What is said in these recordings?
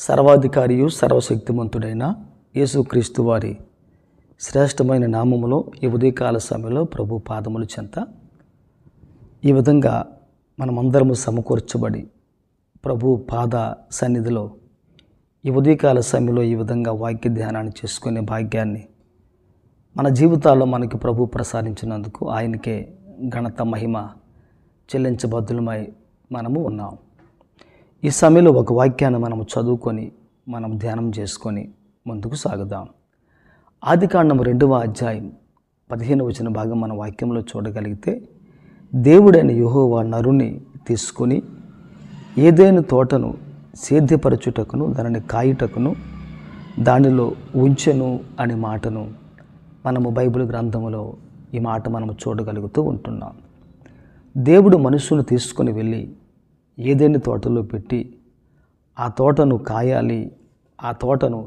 సర్వాధికారియు సర్వశక్తిమంతుడైన యేసుక్రీస్తు వారి శ్రేష్టమైన నామములో ఈ ఉదయకాల సమయంలో ప్రభు పాదముల చెంత ఈ విధంగా మనమందరము సమకూర్చబడి ప్రభు పాద సన్నిధిలో ఈ ఉదయకాల సమయంలో ఈ విధంగా వాక్య ధ్యానాన్ని చేసుకునే భాగ్యాన్ని మన జీవితాల్లో మనకి ప్రభు ప్రసాదించినందుకు ఆయనకే ఘనత మహిమ చెల్లించబద్దులమై మనము ఉన్నాం. ఈ సమయంలో ఒక వాక్యాన్ని మనం చదువుకొని మనం ధ్యానం చేసుకొని ముందుకు సాగుదాం. ఆదికాండము 2వ అధ్యాయం 15వ వచన భాగం మన వాక్యంలో చూడగలిగితే, దేవుడైన యెహోవా నరుని తీసుకుని ఏదైనా తోటను సేద్యపరచుటకును దానిని కాయుటకును దానిలో ఉంచెను అనే మాటను మనము బైబిల్ గ్రంథంలో ఈ మాట మనము చూడగలుగుతూ ఉంటున్నాం. దేవుడు మనుషును తీసుకొని వెళ్ళి ఏదైనా తోటలో పెట్టి ఆ తోటను కాయాలి, ఆ తోటను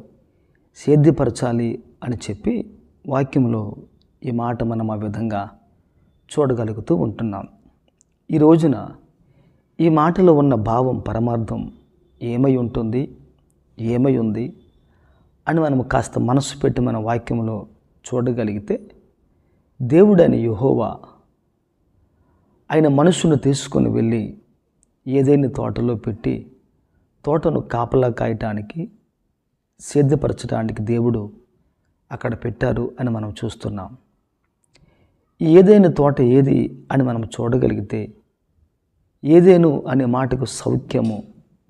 సేద్యపరచాలి అని చెప్పి వాక్యంలో ఈ మాట మనం ఆ విధంగా చూడగలుగుతూ ఉంటున్నాం. ఈ రోజున ఈ మాటలో ఉన్న భావం పరమార్థం ఏమై ఉంటుంది, ఏమై ఉంది అని మనం కాస్త మనసు పెట్టి మన వాక్యంలో చూడగలిగితే, దేవుడని యెహోవా ఆయన మనుషును తీసుకొని వెళ్ళి ఏదైనా తోటలో పెట్టి తోటను కాపలా కాయటానికి సేద్యపరచడానికి దేవుడు అక్కడ పెట్టారు అని మనం చూస్తున్నాం. ఏదైనా తోట ఏది అని మనం చూడగలిగితే, ఏదేను అనే మాటకు సౌఖ్యము,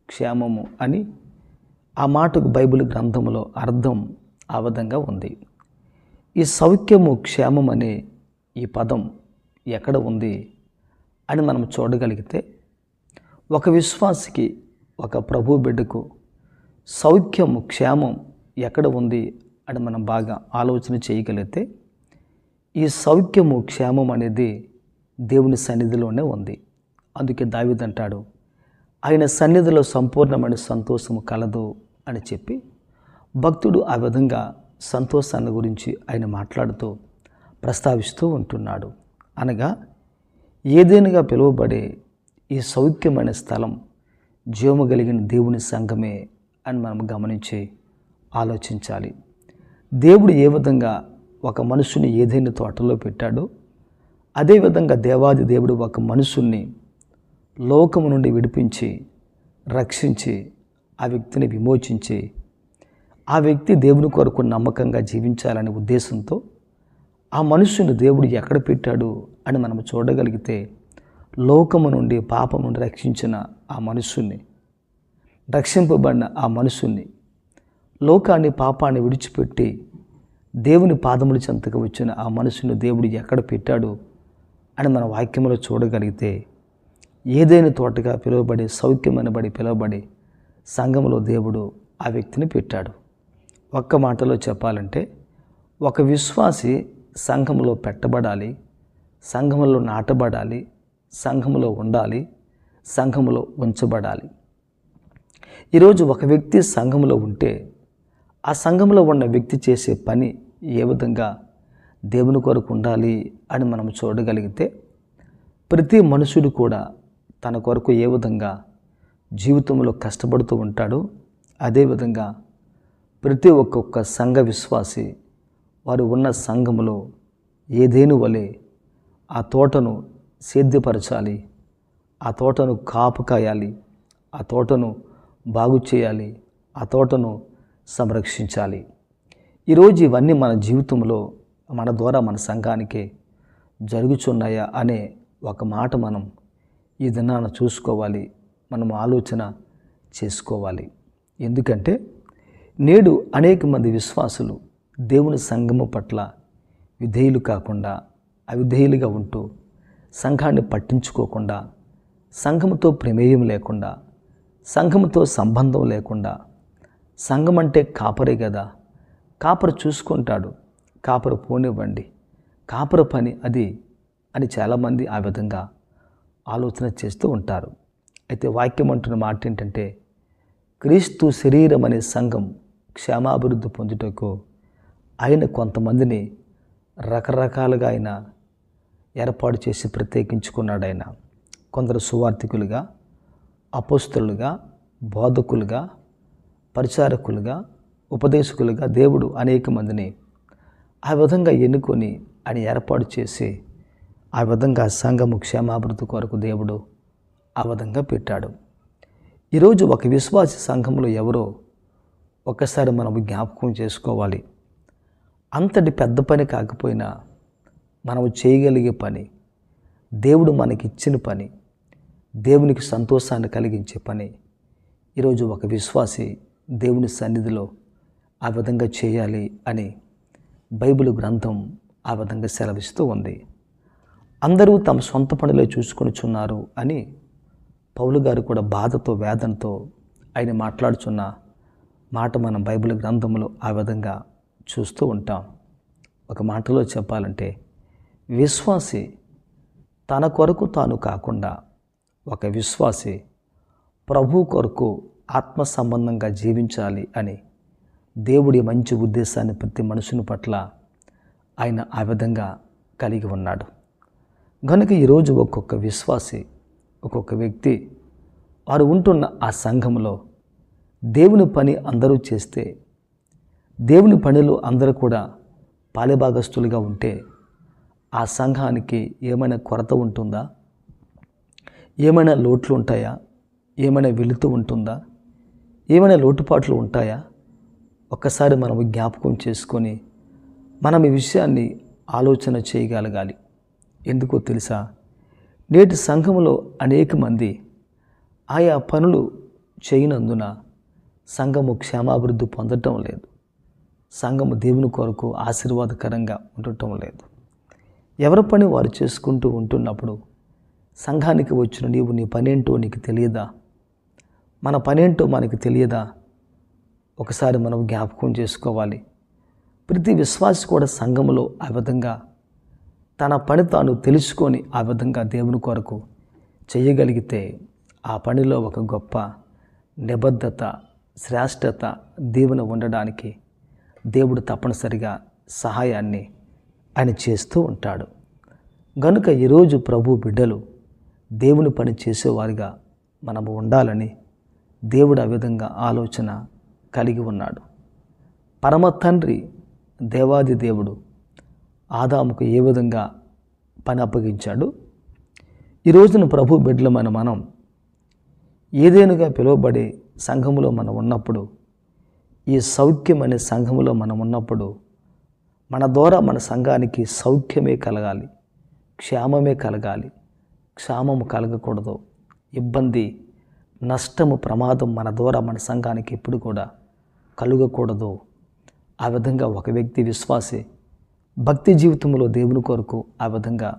క్షేమము అని ఆ మాటకు బైబిల్ గ్రంథంలో అర్థం ఆ విధంగా ఉంది. ఈ సౌఖ్యము, క్షేమం అనే ఈ పదం ఎక్కడ ఉంది అని మనం చూడగలిగితే, ఒక విశ్వాసికి, ఒక ప్రభు బిడ్డకు సౌఖ్యము, క్షేమం ఎక్కడ ఉంది అని మనం బాగా ఆలోచన చేయగలిగితే, ఈ సౌఖ్యము, క్షేమం అనేది దేవుని సన్నిధిలోనే ఉంది. అందుకే దావీదు అంటాడు, ఆయన సన్నిధిలో సంపూర్ణమైన సంతోషము కలదు అని చెప్పి భక్తుడు ఆ విధంగా సంతోషాన్ని గురించి ఆయన మాట్లాడుతూ ప్రస్తావిస్తూ ఉంటున్నాడు. అనగా ఏదేనుగా పిలువబడే ఈ సౌఖ్యమైన స్థలం జీవము కలిగిన దేవుని సంఘమే అని మనం గమనించి ఆలోచించాలి. దేవుడు ఏ విధంగా ఒక మనుషుని ఏదైనా తోటలో పెట్టాడో, అదేవిధంగా దేవాది దేవుడు ఒక మనుషుల్ని లోకము నుండి విడిపించి, రక్షించి, ఆ వ్యక్తిని విమోచించి, ఆ వ్యక్తి దేవుని కొరకు నమ్మకంగా జీవించాలనే ఉద్దేశంతో ఆ మనుషుని దేవుడు ఎక్కడ పెట్టాడు అని మనం చూడగలిగితే, లోకము నుండి, పాపం నుండి రక్షించిన ఆ మనుషుని, రక్షింపబడిన ఆ మనుషుని, లోకాన్ని, పాపాన్ని విడిచిపెట్టి దేవుని పాదముల చెంతకు వచ్చిన ఆ మనుషుని దేవుడు ఎక్కడ పెట్టాడు అని మన వాక్యంలో చూడగలిగితే, ఏదైనా తోటగా పిలువబడి, సౌఖ్యమనబడి పిలువబడి సంఘంలో దేవుడు ఆ వ్యక్తిని పెట్టాడు. ఒక్క మాటలో చెప్పాలంటే, ఒక విశ్వాసి సంఘంలో పెట్టబడాలి, సంఘంలో నాటబడాలి, సంఘంలో ఉండాలి, సంఘంలో ఉంచబడాలి. ఈరోజు ఒక వ్యక్తి సంఘంలో ఉంటే, ఆ సంఘంలో ఉన్న వ్యక్తి చేసే పని ఏ విధంగా దేవుని కొరకు ఉండాలి అని మనం చూడగలిగితే, ప్రతి మనుషుడు కూడా తన కొరకు ఏ విధంగా జీవితంలో కష్టపడుతూ ఉంటాడో, అదేవిధంగా ప్రతి ఒక్కొక్క సంఘ విశ్వాసి వారు ఉన్న సంఘములో ఏదేను వలె ఆ తోటను సేద్యపరచాలి, ఆ తోటను కాపు కాయాలి, ఆ తోటను బాగు చేయాలి, ఆ తోటను సంరక్షించాలి. ఈరోజు ఇవన్నీ మన జీవితంలో మన ద్వారా మన సంఘానికి జరుగుచున్నాయా అనే ఒక మాట మనం ఈ దినాన చూసుకోవాలి, మనం ఆలోచన చేసుకోవాలి. ఎందుకంటే నేడు అనేక మంది విశ్వాసులు దేవుని సంఘము పట్ల విధేయులు కాకుండా అవిధేయులుగా ఉంటూ, సంఘాన్ని పట్టించుకోకుండా, సంఘముతో ప్రమేయం లేకుండా, సంఘముతో సంబంధం లేకుండా, సంఘం అంటే కాపరే కదా, కాపరు చూసుకుంటాడు, కాపరు పోనివ్వండి, కాపరు పని అది అని చాలామంది ఆ విధంగా ఆలోచన చేస్తూ ఉంటారు. అయితే వాక్యం అంటున్న మాట ఏంటంటే, క్రీస్తు శరీరం అనే సంఘం క్షేమాభివృద్ధి పొందుటకు ఆయన కొంతమందిని రకరకాలుగా ఆయన ఏర్పాటు చేసి ప్రత్యేకించుకున్నాడు. ఆయన కొందరు సువార్థికులుగా, అపోస్తలులుగా, బోధకులుగా, పరిచారకులుగా, ఉపదేశకులుగా దేవుడు అనేక మందిని ఆ విధంగా ఎన్నుకొని ఆయన ఏర్పాటు చేసి ఆ విధంగా సంఘము క్షేమాభివృద్ధి కొరకు దేవుడు ఆ విధంగా పెట్టాడు. ఈరోజు ఒక విశ్వాసి సంఘంలో ఎవరో ఒక్కసారి మనం జ్ఞాపకం చేసుకోవాలి. అంతటి పెద్ద పని కాకపోయినా మనము చేయగలిగే పని, దేవుడు మనకిచ్చిన పని, దేవునికి సంతోషాన్ని కలిగించే పని ఈరోజు ఒక విశ్వాసి దేవుని సన్నిధిలో ఆ విధంగా చేయాలి అని బైబిల్ గ్రంథం ఆ విధంగా సెలవిస్తూ ఉంది. అందరూ తమ సొంత పనిలో చూసుకొనిచున్నారు అని పౌలు గారు కూడా బాధతో, వేదనతో ఆయన మాట్లాడుచున్న మాట మనం బైబిల్ గ్రంథంలో ఆ విధంగా చూస్తూ ఉంటాం. ఒక మాటలో చెప్పాలంటే విశ్వాసి తన కొరకు తాను కాకుండా ఒక విశ్వాసి ప్రభు కొరకు ఆత్మ సంబంధంగా జీవించాలి అని దేవుడి మంచి ఉద్దేశాన్ని ప్రతి మనుషుని పట్ల ఆయన ఆ విధంగా కలిగి ఉన్నాడు. కనుక ఈరోజు ఒక్కొక్క విశ్వాసి, ఒక్కొక్క వ్యక్తి వారు ఉంటున్న ఆ సంఘంలో దేవుని పని అందరూ చేస్తే, దేవుని పనిలో అందరూ కూడా పాలిభాగస్తులుగా ఉంటే ఆ సంఘానికి ఏమైనా కొరత ఉంటుందా? ఏమైనా లోట్లు ఉంటాయా? ఏమైనా వెలుతూ ఉంటుందా? ఏమైనా లోటుపాట్లు ఉంటాయా? ఒక్కసారి మనం జ్ఞాపకం చేసుకొని మనం ఈ విషయాన్ని ఆలోచన చేయగలగాలి. ఎందుకో తెలుసా? నేటి సంఘంలో అనేక మంది ఆయా పనులు చేయనందున సంఘము క్షేమాభివృద్ధి పొందటం లేదు. సంఘము దేవుని కొరకు ఆశీర్వాదకరంగా ఉండటం లేదు. ఎవరి పని వారు చేసుకుంటూ ఉంటున్నప్పుడు సంఘానికి వచ్చిన నీవు నీ పనేంటో నీకు తెలియదా? మన పనేంటో మనకి తెలియదా? ఒకసారి మనం జ్ఞాపకం చేసుకోవాలి. ప్రతి విశ్వాసి కూడా సంఘములో ఆ విధంగా తన పని తాను తెలుసుకొని ఆ విధంగా దేవుని కొరకు చేయగలిగితే ఆ పనిలో ఒక గొప్ప నిబద్ధత, శ్రేష్టత, దీవెన ఉండడానికి దేవుడు తప్పనిసరిగా సహాయాన్ని ఆయన చేస్తూ ఉంటాడు. కనుక ఈరోజు ప్రభు బిడ్డలు దేవుని పని చేసేవారిగా మనము ఉండాలని దేవుడు ఆ విధంగా ఆలోచన కలిగి ఉన్నాడు. పరమ తండ్రి దేవాది దేవుడు ఆదాముకు ఏ విధంగా పని అప్పగించాడు, ఈ రోజున ప్రభు బిడ్డలమైన మనం ఏదేనుగా పిలువబడే సంఘములో మనం ఉన్నప్పుడు, ఈ సౌఖ్యం అనే సంఘములో మనం ఉన్నప్పుడు మన ద్వారా మన సంఘానికి సౌఖ్యమే కలగాలి, క్షేమమే కలగాలి. క్షేమము కలగకూడదు, ఇబ్బంది, నష్టము, ప్రమాదం మన ద్వారా మన సంఘానికి ఎప్పుడు కూడా కలుగకూడదు. ఆ విధంగా ఒక వ్యక్తి విశ్వాసి భక్తి జీవితంలో దేవుని కొరకు ఆ విధంగా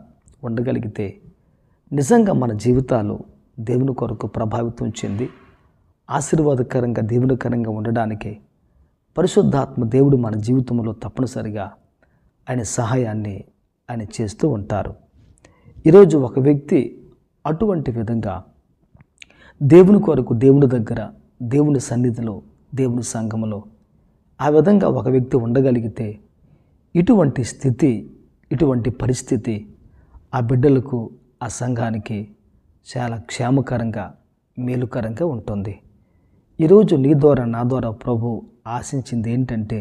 ఉండగలిగితే నిజంగా మన జీవితాలు దేవుని కొరకు ప్రభావితం చెంది ఆశీర్వాదకరంగా, దేవునికరంగా ఉండడానికి పరిశుద్ధాత్మ దేవుడు మన జీవితంలో తప్పనిసరిగా ఆయన సహాయాన్ని ఆయన చేస్తూ ఉంటారు. ఈరోజు ఒక వ్యక్తి అటువంటి విధంగా దేవుని కొరకు, దేవుని దగ్గర, దేవుని సన్నిధిలో, దేవుని సంఘములో ఆ విధంగా ఒక వ్యక్తి ఉండగలిగితే ఇటువంటి స్థితి, ఇటువంటి పరిస్థితి ఆ బిడ్డలకు, ఆ సంఘానికి చాలా క్షేమకరంగా, మేలుకరంగా ఉంటుంది. ఈరోజు నీ ద్వారా, నా ద్వారా ప్రభు ఆశించింది ఏంటంటే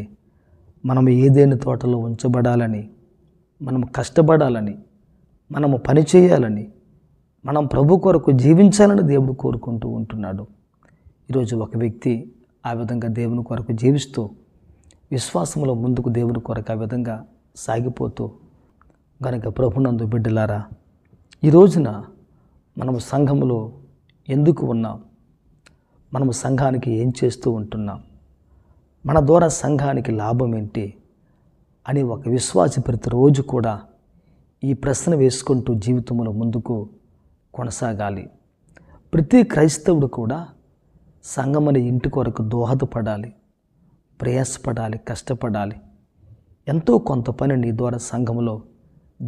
మనం ఏదైనా తోటలో ఉంచబడాలని, మనం కష్టపడాలని, మనము పని చేయాలని, మనం ప్రభు కొరకు జీవించాలని దేవుడు కోరుకుంటూ ఉంటున్నాడు. ఈరోజు ఒక వ్యక్తి ఆ విధంగా దేవుని కొరకు జీవిస్తూ విశ్వాసంలో ముందుకు దేవుని కొరకు ఆ విధంగా సాగిపోతూ, కనుక ప్రభునందు బిడ్డలారా, ఈ రోజున మనము సంఘములో ఎందుకు ఉన్నాం, మనము సంఘానికి ఏం చేస్తూ ఉంటున్నాం, మన ద్వారా సంఘానికి లాభం ఏంటి అని ఒక విశ్వాసి ప్రతిరోజు కూడా ఈ ప్రశ్న వేసుకుంటూ జీవితంలో ముందుకు కొనసాగాలి. ప్రతి క్రైస్తవుడు కూడా సంఘమనే ఇంటి కొరకు దోహదపడాలి, ప్రయాసపడాలి, కష్టపడాలి. ఎంతో కొంత పని నీ ద్వారా సంఘంలో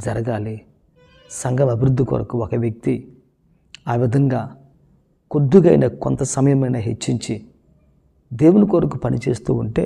జరగాలి. సంఘం అభివృద్ధి కొరకు ఒక వ్యక్తి ఆ విధంగా కొద్దిగైనా కొంత సమయమైనా హెచ్చించి దేవుని కొరకు పనిచేస్తూ ఉంటే